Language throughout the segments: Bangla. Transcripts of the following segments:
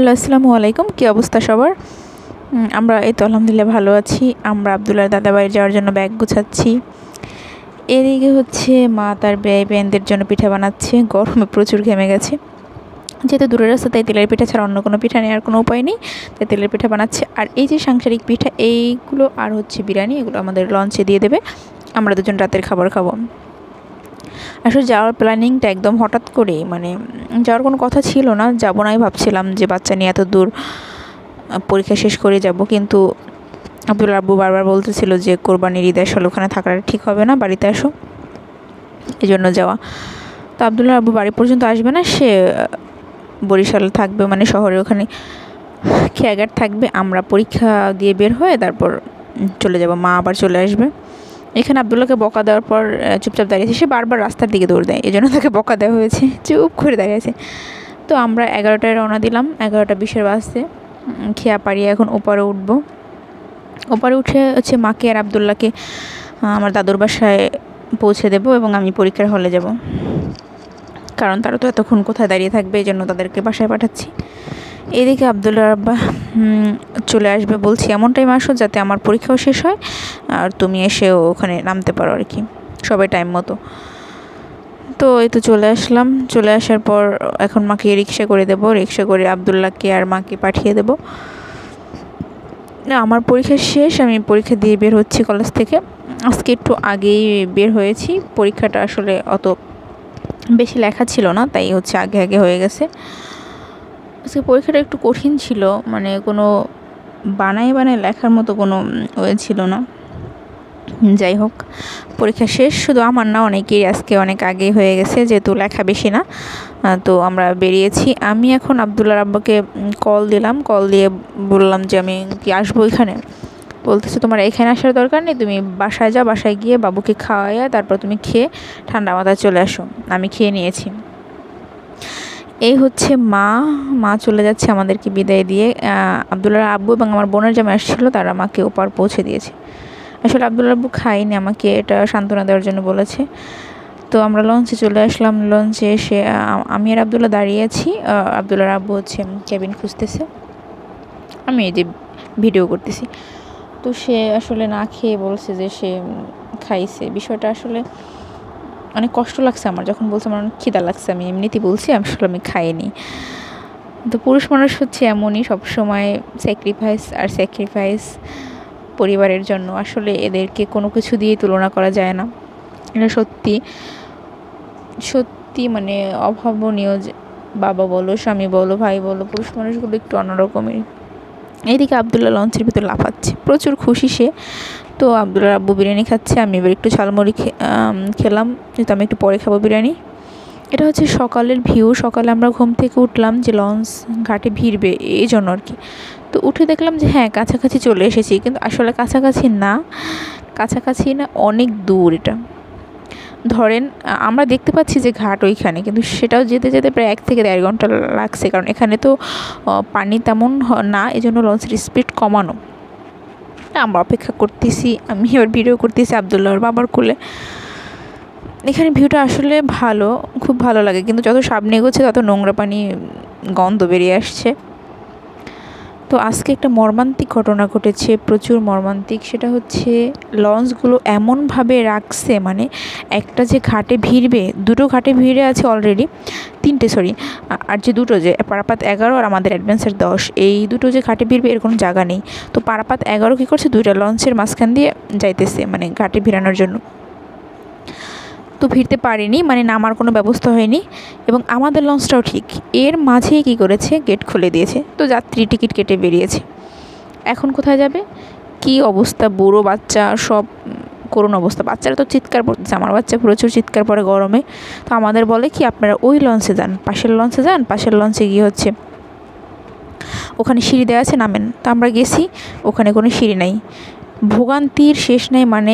হ্যালো, আসসালামু আলাইকুম। কী অবস্থা সবার? আমরা এই তো আলহামদুলিল্লাহ ভালো আছি। আমরা আবদুল্লাহর দাদাবাড়ি যাওয়ার জন্য ব্যাগ গুছাচ্ছি। এদিকে হচ্ছে মা তার বেয়াইনদের জন্য পিঠা বানাচ্ছে। গরমে প্রচুর ঘেমে গেছে। যেহেতু দূরের রাস্তা, তাই তেলের পিঠা ছাড়া অন্য কোনো পিঠা নেওয়ার কোনো উপায় নেই, তাই তেলের পিঠা বানাচ্ছে। আর এই যে সাংসারিক পিঠা, এইগুলো আর হচ্ছে বিরিয়ানি, এগুলো আমাদের লঞ্চে দিয়ে দেবে। আমরা দুজন রাতের খাবার খাবো। আসলে যাওয়ার প্ল্যানিংটা একদম হঠাৎ করেই, মানে যাওয়ার কোনো কথা ছিল না, যাবো নাই ভাবছিলাম যে বাচ্চা নিয়ে এত দূর পরীক্ষা শেষ করে যাব। কিন্তু আব্দুল আব্বু বারবার বলতেছিল যে কোরবানির ঈদ আসলে ওখানে থাকাটা ঠিক হবে না, বাড়িতে আসো, এই জন্য যাওয়া। তো আব্দুল্লাহ আব্বু বাড়ি পর্যন্ত আসবে না, সে বরিশাল থাকবে, মানে শহরে ওখানে খেয়াঘাট থাকবে। আমরা পরীক্ষা দিয়ে বের হয়ে তারপর চলে যাব, মা আবার চলে আসবে। এখানে আবদুল্লাহকে বকা দেওয়ার পর চুপচাপ দাঁড়িয়েছে, সে বারবার রাস্তার দিকে দৌড় দেয়, এই জন্য তাকে বকা দেওয়া হয়েছে, চুপ করে দাঁড়িয়েছে। তো আমরা 11টায় রওনা দিলাম, 11:20 বাজতে। খেয়া পাড়িয়ে এখন ওপারে উঠবো। ওপারে উঠে হচ্ছে মাকে আর আবদুল্লাহকে আমার দাদুর বাসায় পৌঁছে দেবো এবং আমি পরীক্ষার হলে যাব, কারণ তারা তো এতক্ষণ কোথায় দাঁড়িয়ে থাকবে, এই জন্য তাদেরকে বাসায় পাঠাচ্ছি। এদিকে আবদুল্লাহর আব্বা চলে আসবে বলছি, এমন টাইম আসো যাতে আমার পরীক্ষাও শেষ হয় আর তুমি এসেও ওখানে নামতে পারো আর কি, সবাই টাইম মতো। তো এই তো চলে আসলাম। চলে আসার পর এখন মাকে রিক্সা করে দেবো, রিক্সা করে আবদুল্লাহকে আর মাকে পাঠিয়ে দেবো। আমার পরীক্ষা শেষ, আমি পরীক্ষা দিয়ে বের হচ্ছি কলেজ থেকে। আজকে একটু আগেই বের হয়েছি, পরীক্ষাটা আসলে অত বেশি লেখা ছিল না, তাই হচ্ছে আগে আগে হয়ে গেছে। আজকে পরীক্ষাটা একটু কঠিন ছিল, মানে কোনো বানায় লেখার মতো কোনো ওয়ে ছিল না। যাই হোক, পরীক্ষা শেষ, শুধু আমার না, অনেকেই আজকে অনেক আগে হয়ে গেছে, যেহেতু লেখা বেশি না। তো আমরা বেরিয়েছি। আমি এখন আবদুল্লাহর আব্বাকে কল দিলাম, কল দিয়ে বললাম যে আমি কি আসবো এখানে। বলতেছে তোমার এখানে আসার দরকার নেই, তুমি বাসায় যাও, বাসায় গিয়ে বাবুকে খাওয়াইয়া তারপর তুমি খেয়ে ঠান্ডা মাথায় চলে আসো। আমি খেয়ে নিয়েছি। এই হচ্ছে মা চলে যাচ্ছে আমাদেরকে বিদায় দিয়ে। আবদুল্লাহর আব্বু এবং আমার বোনের জামাই আসছিলো, তারা আমাকে ওপার পৌঁছে দিয়েছে। আসলে আবদুল্লাহর আব্বু খায়নি, আমাকে এটা সান্ত্বনা দেওয়ার জন্য বলেছে। তো আমরা লঞ্চে চলে আসলাম। লঞ্চে এসে আমি আর আবদুল্লাহ দাঁড়িয়ে আছি। আবদুল্লাহর আব্বু হচ্ছে কেবিন খুঁজতেছে, আমি এই যে ভিডিও করতেছি। তো সে আসলে না খেয়ে বলছে যে সে খাইছে। বিষয়টা আসলে অনেক কষ্ট লাগছে আমার, যখন বলছে আমার অনেক খিদা লাগছে। আমি এমনিতেই বলছি আসলে আমি খাইনি। তো পুরুষ মানুষ হচ্ছে এমনই, সবসময় স্যাক্রিফাইস পরিবারের জন্য। আসলে এদেরকে কোনো কিছু দিয়ে তুলনা করা যায় না, এটা সত্যি সত্যি, মানে অভাবনীয়। বাবা বলো, স্বামী বলো, ভাই বলো, পুরুষ মানুষগুলো একটু অন্যরকমের। এইদিকে আবদুল্লাহ লঞ্চের ভিতর লাফাচ্ছে, প্রচুর খুশি সে। তো আবদুল্লাহর আব্বু বিরিয়ানি খাচ্ছে, আমি এবার একটু ঝালমুড়ি খেলাম, যেহেতু আমি একটু পরে খাবো বিরিয়ানি। এটা হচ্ছে সকালের ভিউ। সকালে আমরা ঘুম থেকে উঠলাম যে লঞ্চ ঘাটে ভিড়বে, এই জন্য আর কি। তো উঠে দেখলাম যে হ্যাঁ, কাছাকাছি চলে এসেছি, কিন্তু আসলে কাছাকাছি না, অনেক দূর। এটা ধরেন আমরা দেখতে পাচ্ছি যে ঘাট ওইখানে, কিন্তু সেটাও যেতে যেতে প্রায় 1 থেকে 1.5 ঘন্টা লাগছে, কারণ এখানে তো পানি তেমন না, এই জন্য লঞ্চের স্পিড কমানো। আমরা অপেক্ষা করতেছি, আমি এবার ভিডিও করতেছি আবদুল্লাহর বাবার কোলে। এখানে ভিউটা আসলে ভালো, খুব ভালো লাগে, কিন্তু যত সামনে এগোচ্ছে তত নোংরা পানি গন্ধ বেরিয়ে আসছে। তো আজকে একটা মর্মান্তিক ঘটনা ঘটেছে, প্রচুর মর্মান্তিক। সেটা হচ্ছে লঞ্চগুলো এমনভাবে রাখছে, মানে একটা যে ঘাটে ভিড়বে, 2টো ঘাটে ভিড়ে আছে অলরেডি, 3টে সরি, আর যে 2টো যে পারাপাত 11 আর আমাদের অ্যাডভেঞ্চার 10, এই 2টো যে ঘাটে ভিড়বে এর কোনো জায়গা নেই। তো পারাপাত 11 কী করছে, 2টা লঞ্চের মাঝখান দিয়ে যাইতেছে, মানে ঘাটে ভিড়ানোর জন্য। তো ভিড়তে পারেনি, মানে নামার কোনো ব্যবস্থা হয়নি। এবং আমাদের লঞ্চটাও ঠিক এর মাঝেই কী করেছে, গেট খুলে দিয়েছে। তো যাত্রী টিকিট কেটে বেরিয়েছে। এখন কোথায় যাবে, কি অবস্থা, বুড়ো বাচ্চা সব করুণ অবস্থা। বাচ্চারা তো চিৎকার করতেছে, আমার বাচ্চা প্রচুর চিৎকার পড়ে গরমে। তো আমাদের বলে কি, আপনারা ওই লঞ্চে যান, পাশের লঞ্চে গিয়ে হচ্ছে ওখানে সিঁড়ি দেওয়া আছে, নামেন। তো আমরা গেছি, ওখানে কোনো সিঁড়ি নাই, ভোগান্তির শেষ নেই। মানে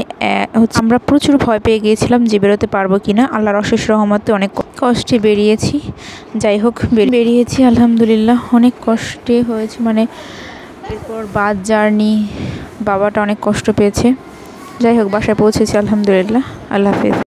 হচ্ছে আমরা প্রচুর ভয় পেয়ে গিয়েছিলাম যে বেরোতে পারবো কি না। আল্লাহর অশেষ রহমতে অনেক কষ্টে বেরিয়েছি। যাই হোক, বেরিয়েছি আলহামদুলিল্লাহ। অনেক কষ্টে হয়েছে, মানে এরপর বাস জার্নি, বাবাটা অনেক কষ্ট পেয়েছে। যাই হোক, বাসায় পৌঁছেছি আলহামদুলিল্লাহ। আল্লাহ হাফেজ।